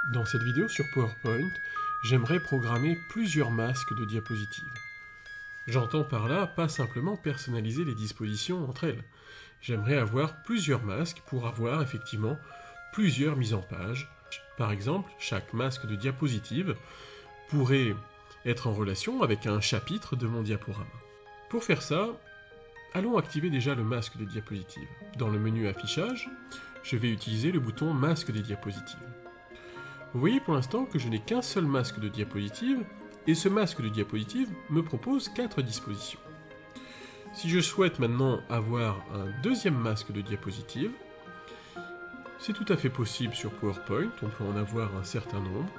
Dans cette vidéo sur PowerPoint, j'aimerais programmer plusieurs masques de diapositives. J'entends par là pas simplement personnaliser les dispositions entre elles. J'aimerais avoir plusieurs masques pour avoir effectivement plusieurs mises en page. Par exemple, chaque masque de diapositive pourrait être en relation avec un chapitre de mon diaporama. Pour faire ça, allons activer déjà le masque de diapositive. Dans le menu affichage, je vais utiliser le bouton masque des diapositives. Vous voyez pour l'instant que je n'ai qu'un seul masque de diapositive, et ce masque de diapositive me propose 4 dispositions. Si je souhaite maintenant avoir un deuxième masque de diapositive, c'est tout à fait possible sur PowerPoint, on peut en avoir un certain nombre.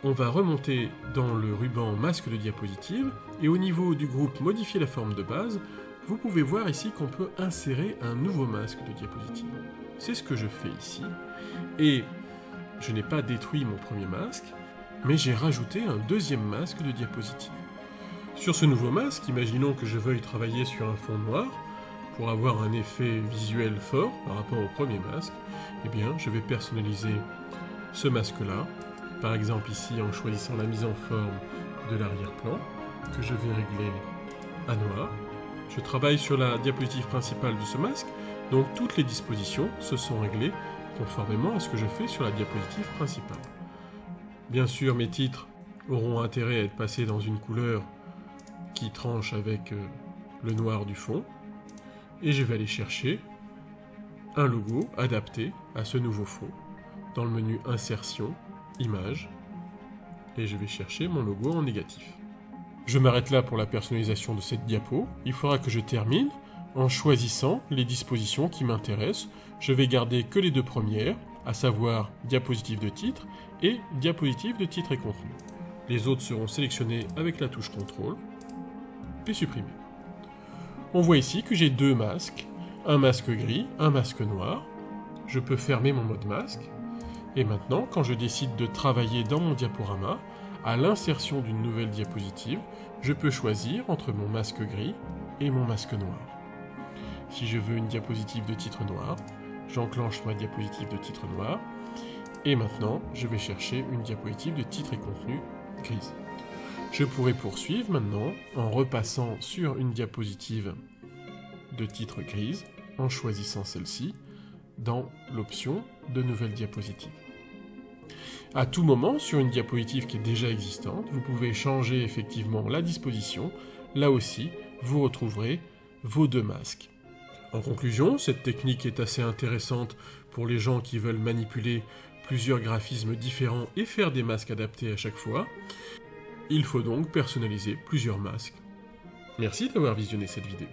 On va remonter dans le ruban masque de diapositive, et au niveau du groupe modifier la forme de base, vous pouvez voir ici qu'on peut insérer un nouveau masque de diapositive. C'est ce que je fais ici, et je n'ai pas détruit mon premier masque, mais j'ai rajouté un deuxième masque de diapositive. Sur ce nouveau masque, imaginons que je veuille travailler sur un fond noir, pour avoir un effet visuel fort par rapport au premier masque, eh bien je vais personnaliser ce masque-là, par exemple ici en choisissant la mise en forme de l'arrière-plan, que je vais régler à noir. Je travaille sur la diapositive principale de ce masque, donc toutes les dispositions se sont réglées conformément à ce que je fais sur la diapositive principale. Bien sûr, mes titres auront intérêt à être passés dans une couleur qui tranche avec le noir du fond, et je vais aller chercher un logo adapté à ce nouveau fond dans le menu Insertion, Images, et je vais chercher mon logo en négatif. Je m'arrête là pour la personnalisation de cette diapo. Il faudra que je termine en choisissant les dispositions qui m'intéressent. Je vais garder que les deux premières, à savoir diapositive de titre et diapositive de titre et contenu. Les autres seront sélectionnés avec la touche CTRL, puis supprimés. On voit ici que j'ai deux masques, un masque gris, un masque noir. Je peux fermer mon mode masque. Et maintenant, quand je décide de travailler dans mon diaporama, à l'insertion d'une nouvelle diapositive, je peux choisir entre mon masque gris et mon masque noir. Si je veux une diapositive de titre noir, j'enclenche ma diapositive de titre noir, et maintenant, je vais chercher une diapositive de titre et contenu grise. Je pourrais poursuivre maintenant en repassant sur une diapositive de titre grise, en choisissant celle-ci, dans l'option de nouvelle diapositive. À tout moment, sur une diapositive qui est déjà existante, vous pouvez changer effectivement la disposition. Là aussi, vous retrouverez vos deux masques. En conclusion, cette technique est assez intéressante pour les gens qui veulent manipuler plusieurs graphismes différents et faire des masques adaptés à chaque fois. Il faut donc personnaliser plusieurs masques. Merci d'avoir visionné cette vidéo.